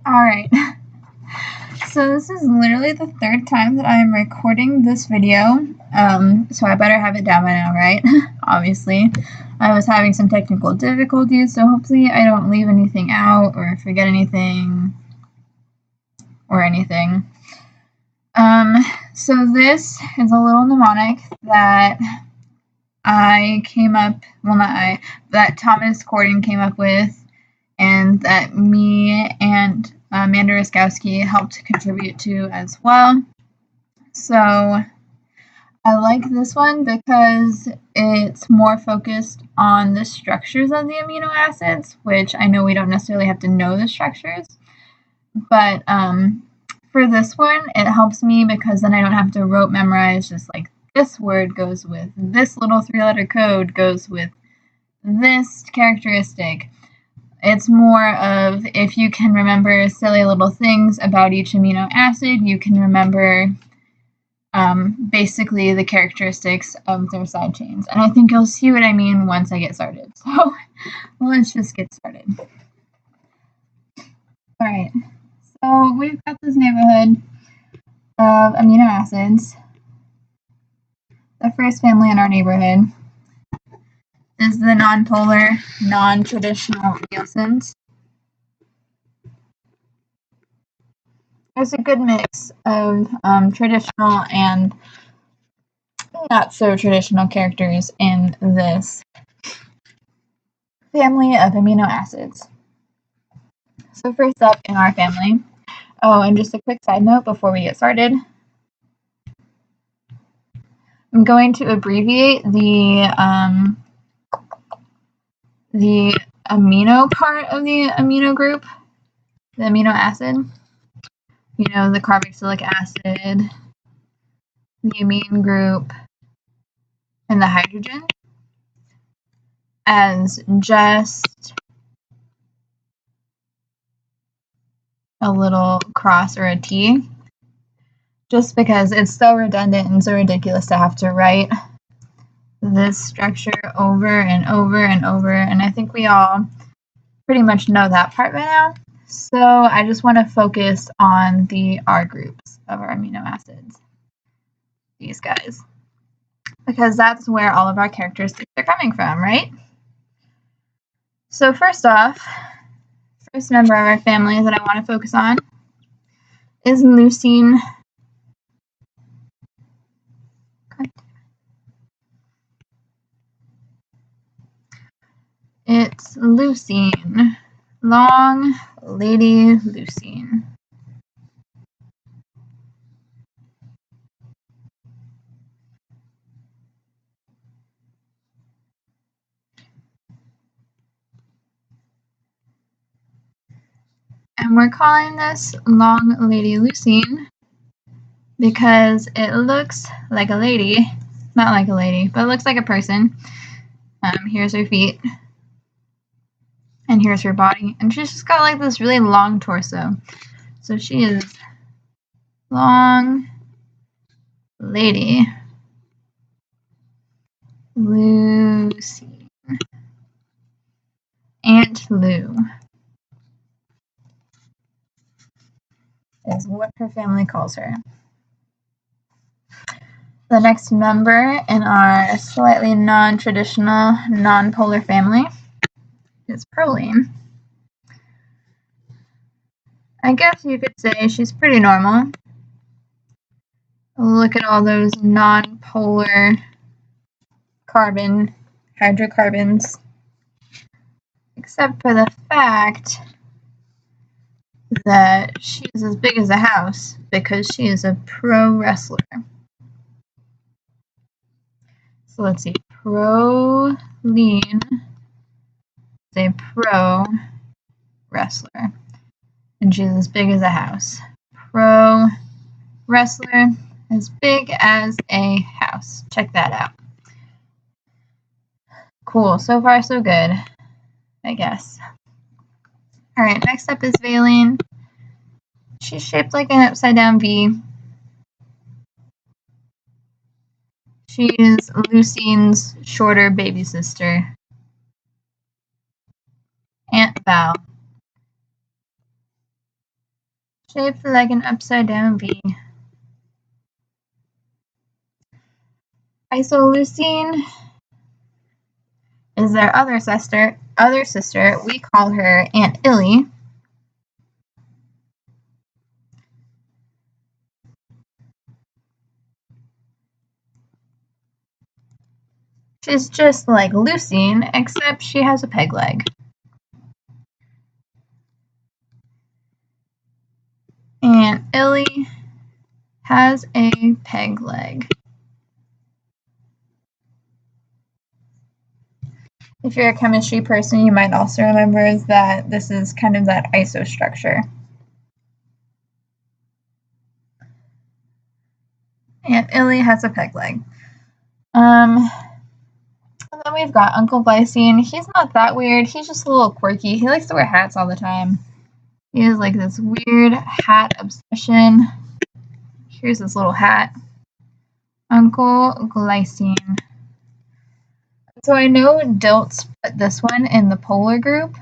Alright, so this is literally the third time that I'm recording this video, so I better have it down by now, right? Obviously. I was having some technical difficulties, so hopefully I don't leave anything out or forget anything or anything. So this is a little mnemonic that I came up, well not I, that Thomas Corden came up with, and that me and Amanda Ruskowski helped contribute to as well. So I like this one because it's more focused on the structures of the amino acids, which I know we don't necessarily have to know the structures, but for this one it helps me because then I don't have to rote memorize just like this word goes with this little 3-letter code goes with this characteristic. It's more of if you can remember silly little things about each amino acid, you can remember basically the characteristics of their side chains. And I think you'll see what I mean once I get started. So let's just get started. Alright, so we've got this neighborhood of amino acids. The first family in our neighborhood is the nonpolar, non-traditional eosins. There's a good mix of traditional and not so traditional characters in this family of amino acids. So first up in our family, oh, and just a quick side note before we get started, I'm going to abbreviate the amino part of the amino group, the amino acid. You know, the carboxylic acid, the amine group, and the hydrogen as just a little cross or a T, just because it's so redundant and so ridiculous to have to write this structure over and over and over, and I think we all pretty much know that part by now. So I just want to focus on the R groups of our amino acids, these guys, because that's where all of our characteristics are coming from, right? So first off, first member of our family that I want to focus on is leucine. It's leucine, long lady leucine. And we're calling this long lady leucine because it looks like a lady, not like a lady, but it looks like a person. Here's her feet, and here's her body, and she's just got like this really long torso. So she is long lady leucine. Aunt Lou is what her family calls her. The next member in our slightly non-traditional, non-polar family is proline. I guess you could say she's pretty normal. Look at all those non-polar carbon hydrocarbons, except for the fact that she's as big as a house because she is a pro wrestler. So let's see, proline is a pro wrestler, and she's as big as a house. Pro wrestler, as big as a house. Check that out. Cool, so far so good, I guess. Alright, next up is valine. She's shaped like an upside down V. She is leucine's shorter baby sister. Aunt Val. shaped like an upside-down V. Isoleucine is their other sister. We call her Aunt Illy. She's just like leucine, except she has a peg leg. Aunt Illy has a peg leg. If you're a chemistry person, you might also remember that this is kind of that iso structure. Aunt Illy has a peg leg. And then we've got Uncle Glycine. He's not that weird. He's just a little quirky. He likes to wear hats all the time. He has like this weird hat obsession. Here's this little hat. Uncle Glycine. So I know Diltz put this one in the polar group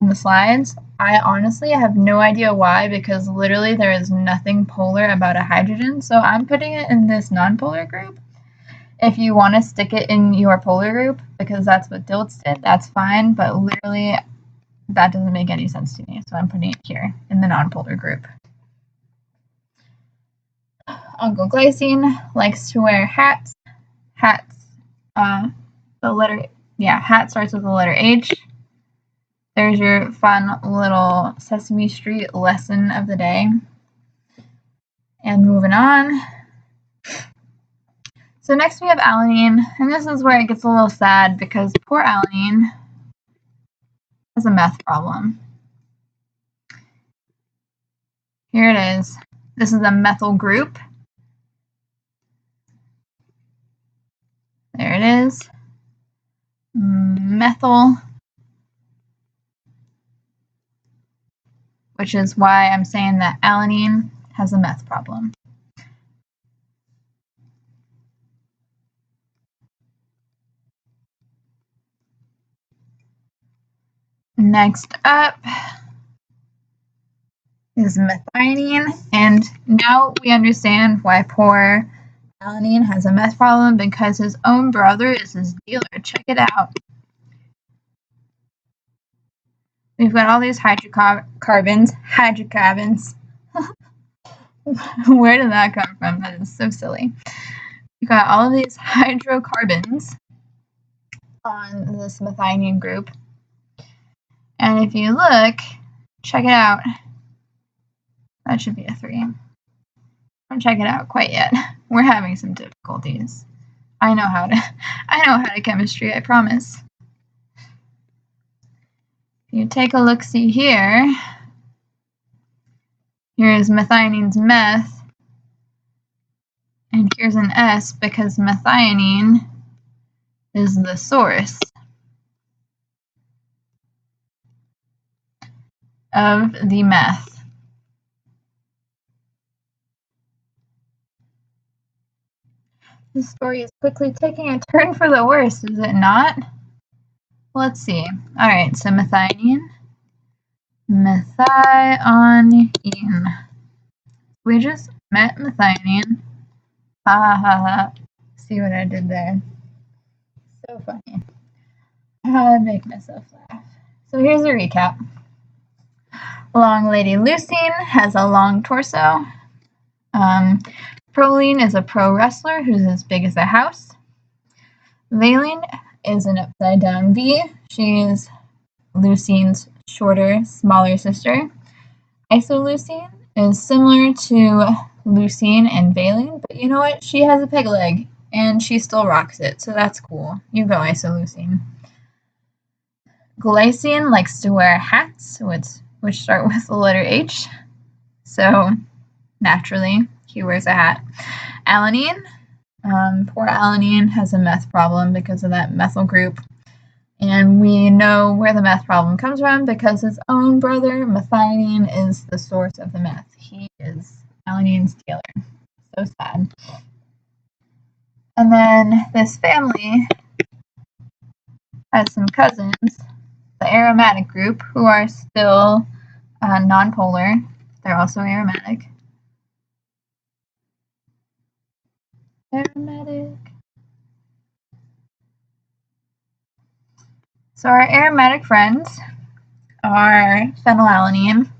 on the slides. I honestly have no idea why, because literally there is nothing polar about a hydrogen. So I'm putting it in this non-polar group. If you want to stick it in your polar group, because that's what Diltz did, that's fine. But literally, that doesn't make any sense to me. So I'm putting it here in the non-polar group. Uncle Glycine likes to wear hats. Hat starts with the letter H. There's your fun little Sesame Street lesson of the day. And moving on. So next we have alanine, and this is where it gets a little sad because poor alanine has a meth problem. Here it is. This is a methyl group. There it is. Methyl, which is why I'm saying that alanine has a meth problem. Next up is methionine, and now we understand why poor alanine has a meth problem, because his own brother is his dealer. Check it out. We've got all these hydrocarbons. Where did that come from? That is so silly. We've got all of these hydrocarbons on this methionine group. And if you look, check it out. That should be a 3. Don't check it out quite yet. We're having some difficulties. I know how to chemistry, I promise. If you take a look-see here, here's methionine's meth, and here's an S because methionine is the source of the meth. This story is quickly taking a turn for the worse, is it not? Let's see. Alright, so methionine. We just met methionine. Ha ha ha ha. See what I did there? So funny. I make myself laugh. So here's a recap. Long Lady Leucine has a long torso. Proline is a pro wrestler who's as big as a house. Valine is an upside down V. She's Leucine's shorter, smaller sister. Isoleucine is similar to Leucine and Valine, but you know what? She has a peg leg, and she still rocks it, so that's cool. You go, Isoleucine. Glycine likes to wear hats, which start with the letter H, so naturally he wears a hat. Alanine, poor alanine has a meth problem because of that methyl group. And we know where the meth problem comes from because his own brother, methionine, is the source of the meth. He is alanine's dealer. So sad. And then this family has some cousins, the aromatic group, who are still nonpolar. They're also aromatic. Aromatic. So our aromatic friends are phenylalanine.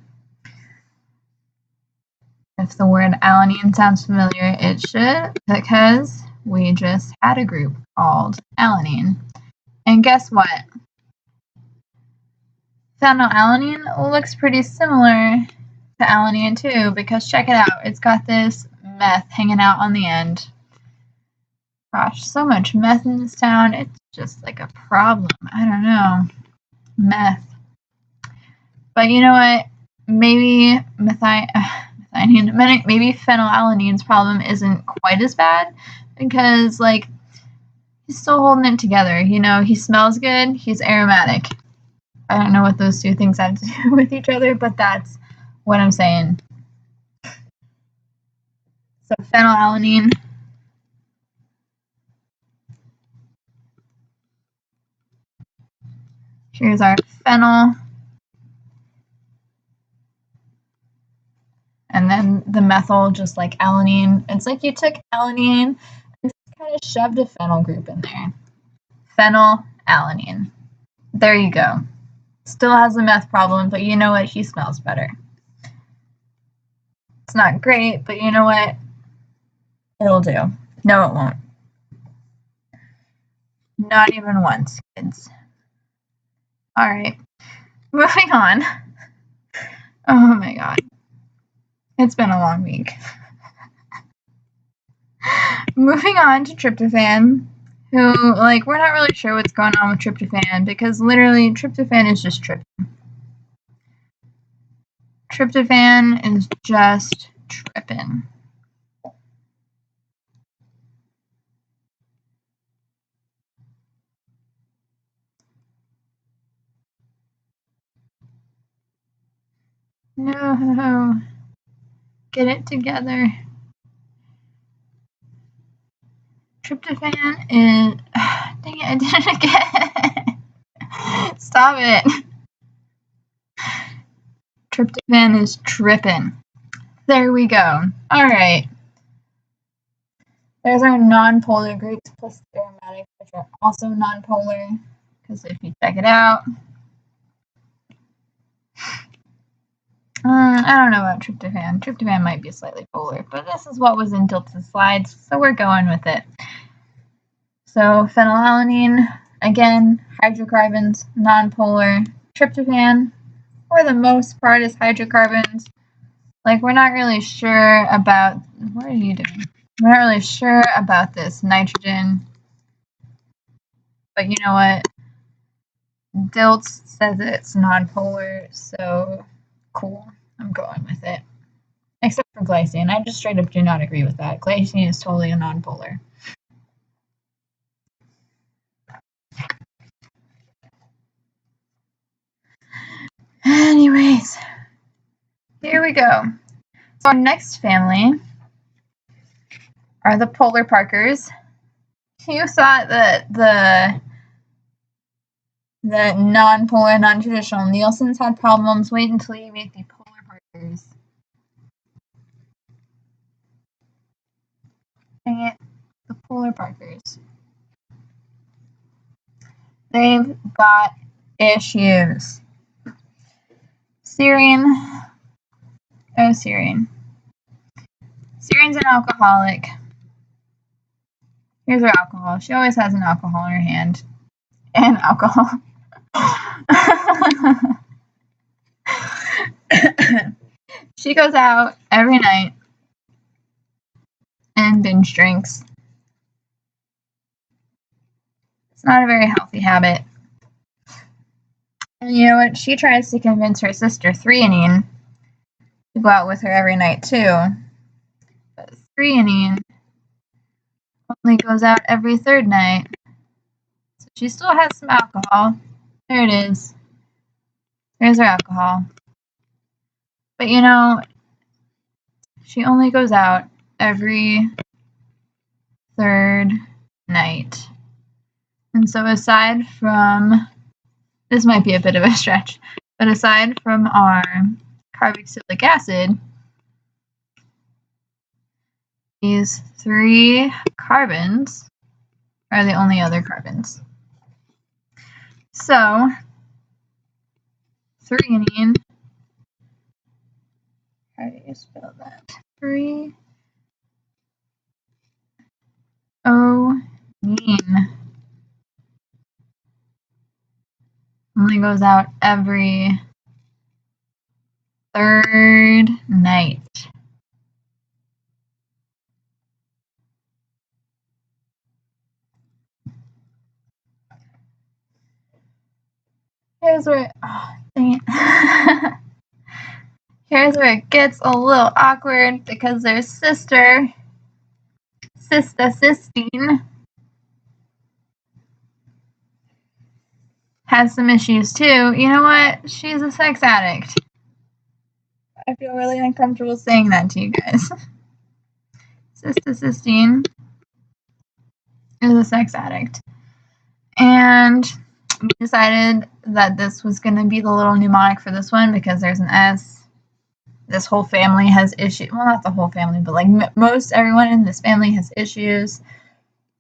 If the word alanine sounds familiar, it should, because we just had a group called alanine. And guess what? Phenylalanine looks pretty similar to alanine too, because check it out. It's got this meth hanging out on the end. Gosh, so much meth in this town. It's just like a problem. I don't know. Meth. But you know what? Maybe maybe phenylalanine's problem isn't quite as bad, because like he's still holding it together. You know, he smells good. He's aromatic. I don't know what those two things have to do with each other, but that's what I'm saying. So phenylalanine. Here's our phenyl. And then the methyl, just like alanine. It's like you took alanine and just kind of shoved a phenyl group in there. Phenylalanine. There you go. Still has a meth problem, but you know what? He smells better. It's not great, but you know what? It'll do. No, it won't. Not even once, kids. All right. Moving on. Oh my god. It's been a long week. Moving on to tryptophan, who, like, we're not really sure what's going on with tryptophan, because literally tryptophan is just tryptophan. Tryptophan is just tripping. No. Get it together. Tryptophan is... Dang it, I did it again. Stop it. Tryptophan is tripping. There we go. Alright. There's our non-polar groups plus aromatic, which are also non-polar. Because if you check it out... I don't know about tryptophan. Tryptophan might be slightly polar, but this is what was in Dilt's slides, so we're going with it. So phenylalanine, again, hydrocarbons, non-polar. Tryptophan, for the most part, is hydrocarbons. Like, we're not really sure about... What are you doing? We're not really sure about this nitrogen. But you know what? Diltz says it's non-polar, so cool. I'm going with it. Except for glycine. I just straight up do not agree with that. Glycine is totally a non-polar. Anyways, here we go. So our next family are the polar Parkers. You thought that the non-polar, non-traditional Nielsen's had problems. Wait until you meet the polar Parkers. Dang it. The polar Parkers. They've got issues. Serine. Oh, serine. Serine's an alcoholic. Here's her alcohol. She always has an alcohol in her hand. And alcohol. She goes out every night and binge drinks. It's not a very healthy habit. And you know what? She tries to convince her sister, Threonine, to go out with her every night too. But Threonine only goes out every third night. So she still has some alcohol. There it is. There's her alcohol. But you know, she only goes out every third night. And so aside from, this might be a bit of a stretch, but aside from our carboxylic acid, these 3 carbons are the only other carbons. So threonine, how do you spell that? 3-O-nine only goes out every 3rd night. Here's where, oh, dang it. Here's where it gets a little awkward because their sister, cysteine, has some issues too. You know what? She's a sex addict. I feel really uncomfortable saying that to you guys. Cysteine is a sex addict. And we decided that this was going to be the little mnemonic for this one because there's an S. This whole family has issues. Well, not the whole family, but like most everyone in this family has issues.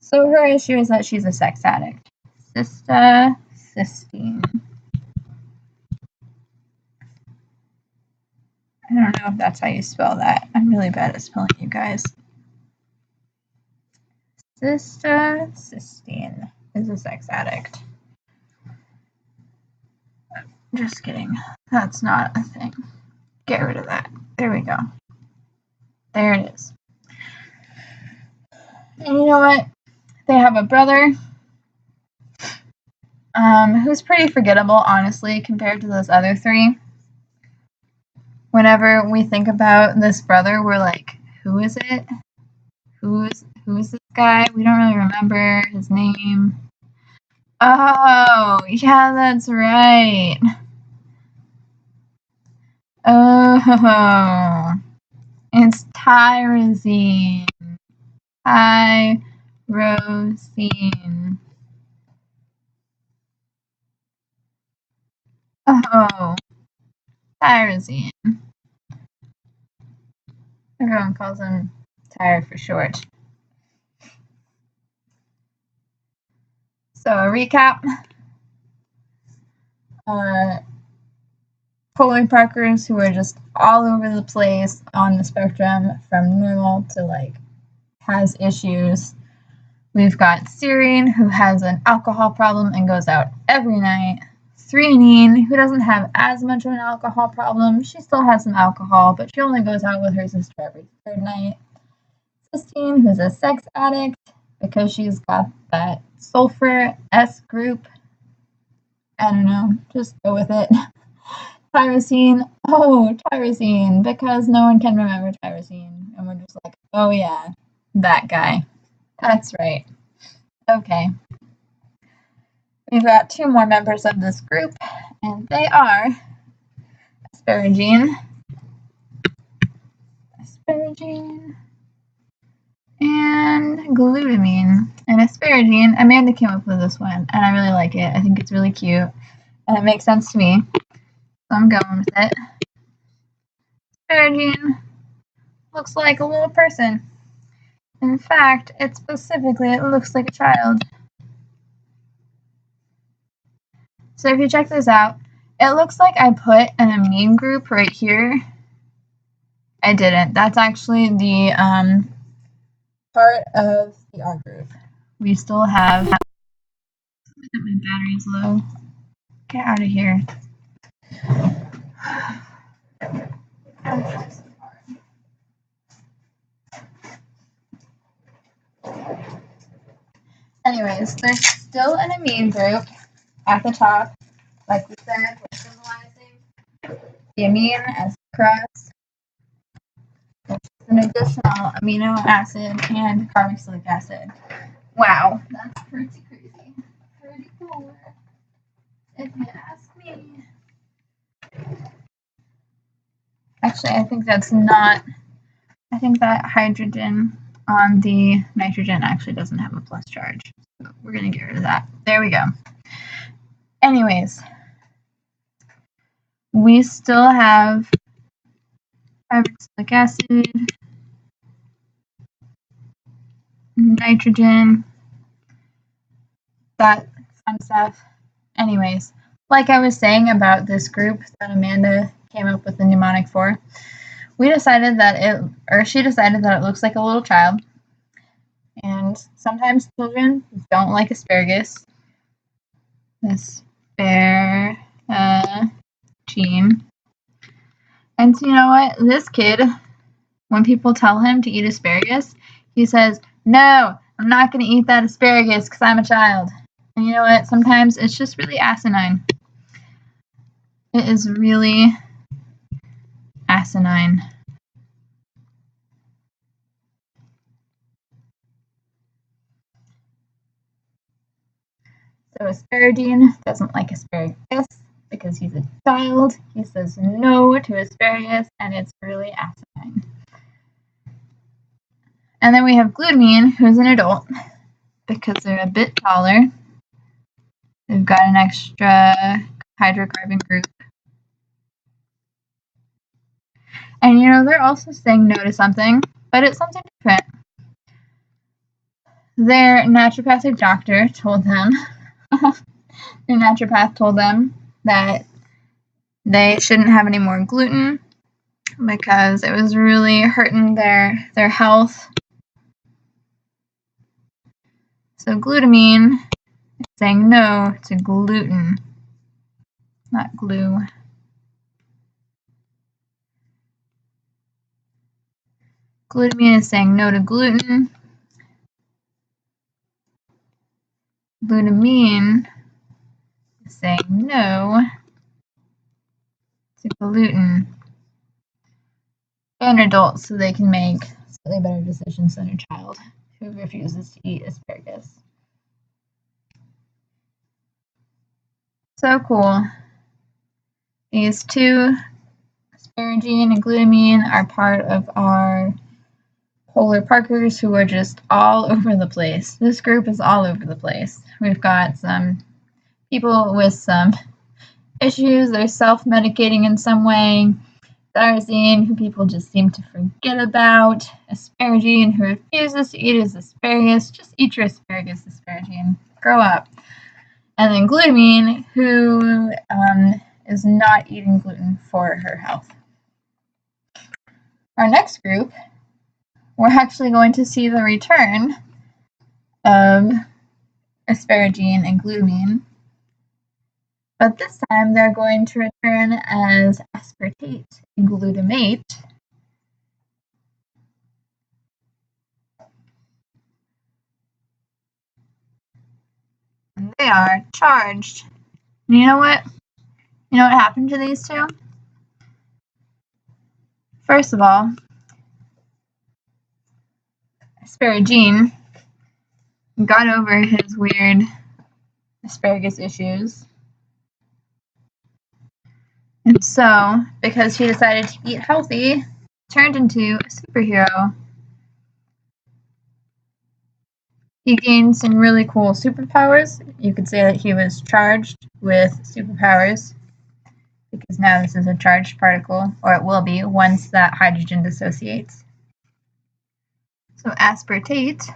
So her issue is that she's a sex addict. Cysteine. I don't know if that's how you spell that. I'm really bad at spelling, you guys. Cysteine is a sex addict. Just kidding. That's not a thing. Get rid of that. There we go. There it is. And you know what? They have a brother who's pretty forgettable, honestly, compared to those other 3. Whenever we think about this brother, we're like, who is it? Who's this guy? We don't really remember his name. Oh, yeah, that's right. Oh, it's tyrosine. Tyrosine. Oh, tyrosine. Everyone calls him Tyre for short. So a recap. Polar Parkers who are just all over the place on the spectrum from normal to like has issues. We've got serine who has an alcohol problem and goes out every night. Threonine who doesn't have as much of an alcohol problem. She still has some alcohol, but she only goes out with her sister every 3rd night. Cysteine who's a sex addict because she's got that sulfur S group. I don't know, just go with it. Tyrosine, tyrosine, because no one can remember tyrosine. And we're just like, oh yeah, that guy. That's right. Okay. We've got 2 more members of this group, and they are asparagine, and glutamine. And asparagine, Amanda came up with this one, and I really like it. I think it's really cute, and it makes sense to me. So I'm going with it. Asparagine looks like a little person. In fact, it looks like a child. So if you check this out, it looks like I put an amine group right here. I didn't. That's actually the part of the R group. We still have. My battery's low. Get out of here. Anyways, there's still an amine group at the top. Like we said, we're symbolizing the amine as cross. Which is an additional amino acid and carboxylic acid. Wow, that's pretty crazy. Pretty cool. If you ask me. Actually, I think that's not. I think that hydrogen on the nitrogen actually doesn't have a plus charge. So we're going to get rid of that. There we go. Anyways, we still have carboxylic acid, nitrogen, that fun stuff. Anyways, like I was saying about this group that Amanda came up with the mnemonic for, she decided that it looks like a little child. And sometimes children don't like asparagus. Asparagine. And so you know what? This kid, when people tell him to eat asparagus, he says, "No, I'm not going to eat that asparagus because I'm a child." And you know what? Sometimes it's just really asinine. It is really asinine. So Asparagine doesn't like asparagus because he's a child. He says no to asparagus, and it's really asinine. And then we have glutamine, who's an adult, because they're a bit taller. They've got an extra hydrocarbon group. And you know, they're also saying no to something, but it's something different. Their naturopathic doctor told them, their naturopath told them that they shouldn't have any more gluten because it was really hurting their health. So glutamine is saying no to gluten, not glue. Glutamine is saying no to gluten. Glutamine is saying no to gluten. They're an adult, so they can make slightly better decisions than a child who refuses to eat asparagus. So cool. These two, asparagine and glutamine, are part of our polar parkers who are just all over the place. This group is all over the place. We've got some people with some issues. They're self-medicating in some way. Darzine, who people just seem to forget about. Asparagine, who refuses to eat his asparagus. Just eat your asparagus, asparagine. Grow up. And then glutamine, who is not eating gluten for her health. Our next group, we're actually going to see the return of asparagine and glutamine. But this time they're going to return as aspartate and glutamate. And they are charged. And you know what? You know what happened to these two? First of all, asparagine got over his weird asparagus issues. And so, because he decided to eat healthy, turned into a superhero. He gained some really cool superpowers. You could say that he was charged with superpowers because now this is a charged particle, or it will be once that hydrogen dissociates. So aspartate,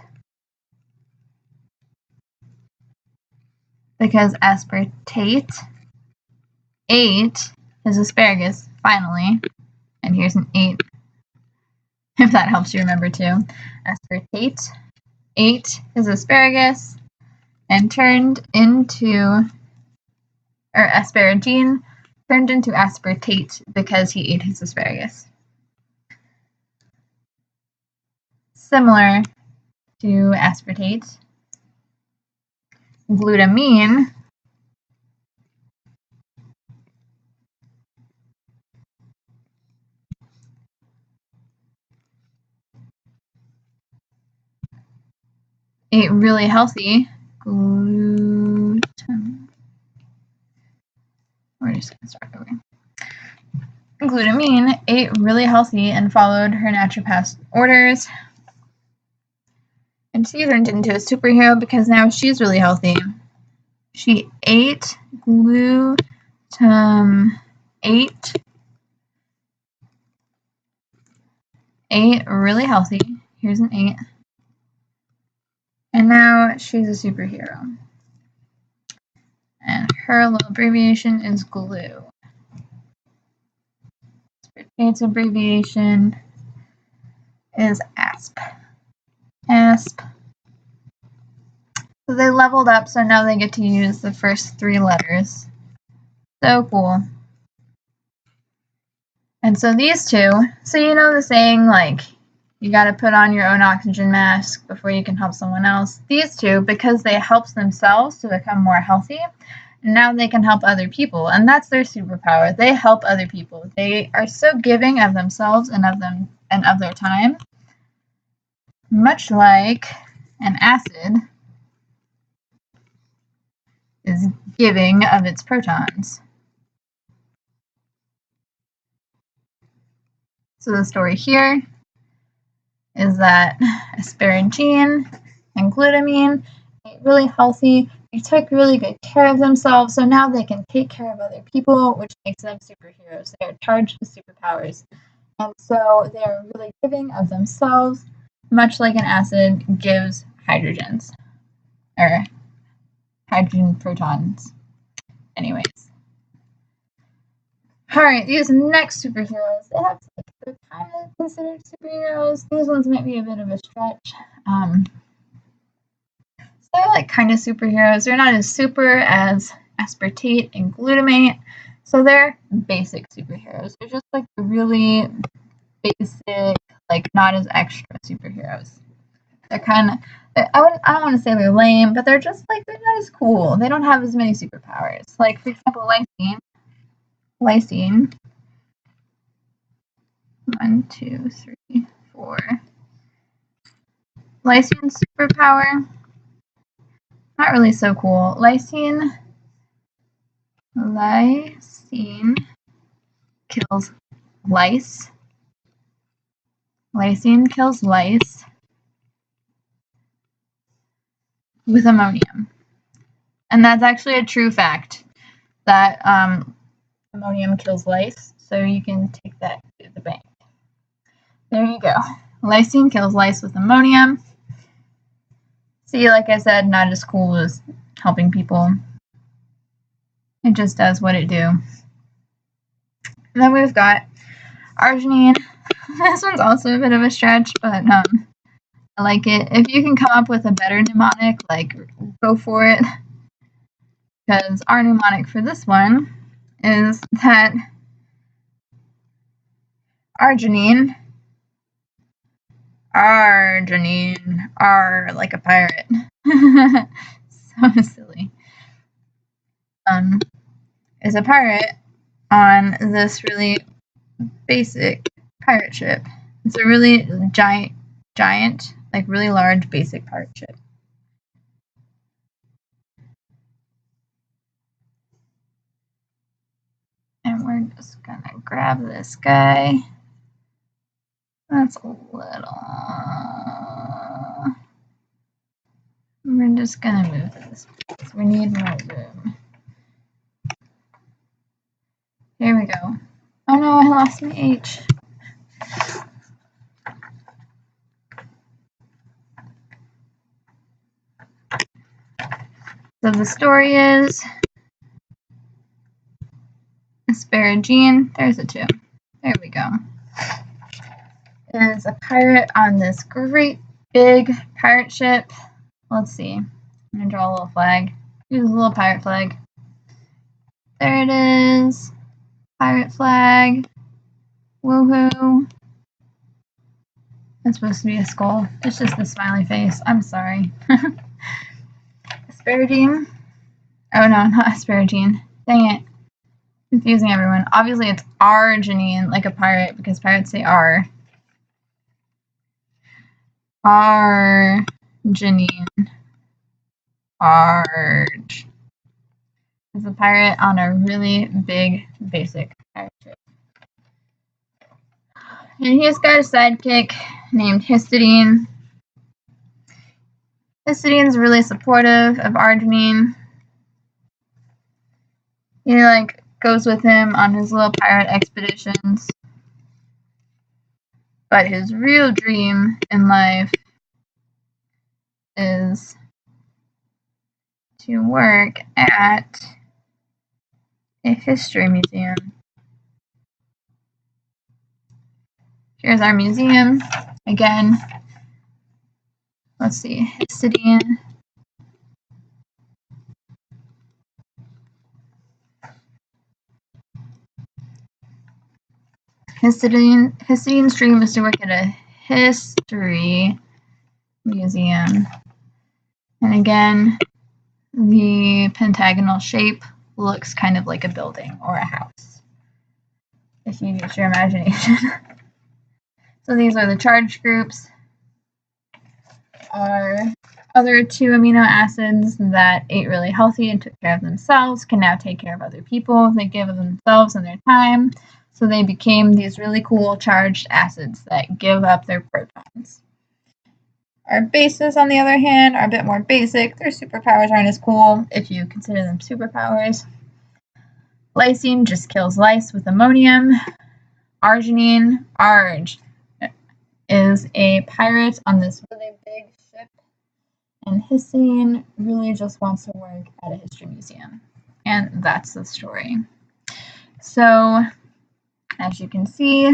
because aspartate ate his asparagus, finally, and here's an 8, if that helps you remember too. Aspartate ate his asparagus and asparagine turned into aspartate because he ate his asparagus. Similar to aspartate, glutamine ate really healthy. We're just going to start over. Glutamine ate really healthy and followed her naturopath's orders. And she turned into a superhero because now she's really healthy. She ate glutamate 8, really healthy. Here's an 8. And now she's a superhero. And her little abbreviation is GLUE. Its abbreviation is ASP. ASP. So they leveled up, so now they get to use the first 3 letters. So cool. And so these two, so you know the saying, like, you gotta put on your own oxygen mask before you can help someone else. These two, because they helped themselves to become more healthy, now they can help other people, and that's their superpower. They help other people. They are so giving of themselves and of their time, much like an acid is giving of its protons. So the story here is that asparagine and glutamine ate really healthy. They took really good care of themselves, so now they can take care of other people, which makes them superheroes. They are charged with superpowers. And so they are really giving of themselves, much like an acid gives hydrogens, or hydrogen protons. Anyways. Alright, these next superheroes, they're kind of considered superheroes. These ones might be a bit of a stretch. So they're like kind of superheroes. They're not as super as aspartate and glutamate. So they're basic superheroes. They're just like really basic, like not as extra superheroes. They're kind of, I don't want to say they're lame, but they're just like, they're not as cool. They don't have as many superpowers. Like, for example, lysine. 1, 2, 3, 4. Lysine superpower, not really so cool. Lysine kills lice. Lysine kills lice with ammonium. And that's actually a true fact, that ammonium kills lice, so you can take that to the bank. There you go. Lysine kills lice with ammonium. See, like I said, not as cool as helping people. It just does what it do. And then we've got arginine. This one's also a bit of a stretch, but I like it. If you can come up with a better mnemonic, like, go for it. Because our mnemonic for this one is that arginine, like a pirate. So silly. Is a pirate on this really basic pirate ship. It's a really giant, like really large basic pirate ship. And we're just gonna grab this guy. That's a little. We're just gonna move this because we need more room. Here we go. Oh no, I lost my H. So the story is asparagine. There's a 2. There we go. Is a pirate on this great big pirate ship. Let's see. I'm gonna draw a little flag. Here's a little pirate flag. There it is. Pirate flag. Woohoo. That's supposed to be a skull. It's just a smiley face. I'm sorry. Asparagine. Oh no, not asparagine. Dang it. Confusing everyone. Obviously it's arginine, like a pirate, because pirates say R. Arginine. Arg. Is a pirate on a really big, basic pirate ship. And he's got a sidekick named Histidine. Histidine's really supportive of arginine. He like goes with him on his little pirate expeditions. But his real dream in life is to work at a history museum. Here's our museum. Again, let's see, histidine. Histidine's dream is to work at a history museum. And again, the pentagonal shape looks kind of like a building or a house, if you use your imagination. So these are the charge groups. Our other 2 amino acids that ate really healthy and took care of themselves can now take care of other people. They give of themselves and their time. So they became these really cool charged acids that give up their protons. Our bases, on the other hand, are a bit more basic. Their superpowers aren't as cool if you consider them superpowers. Lysine just kills lice with ammonium. Arginine, Arg, is a pirate on this really big ship. And histidine really just wants to work at a history museum. And that's the story. So, as you can see,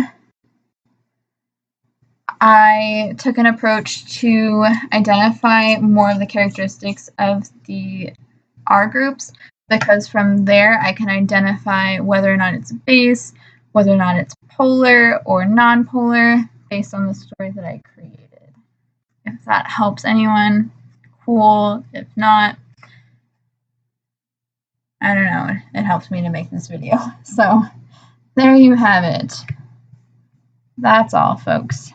I took an approach to identify more of the characteristics of the R groups, because from there I can identify whether or not it's a base, whether or not it's polar or non-polar, based on the story that I created. If that helps anyone, cool. If not, I don't know. It helped me to make this video. So there you have it. That's all, folks.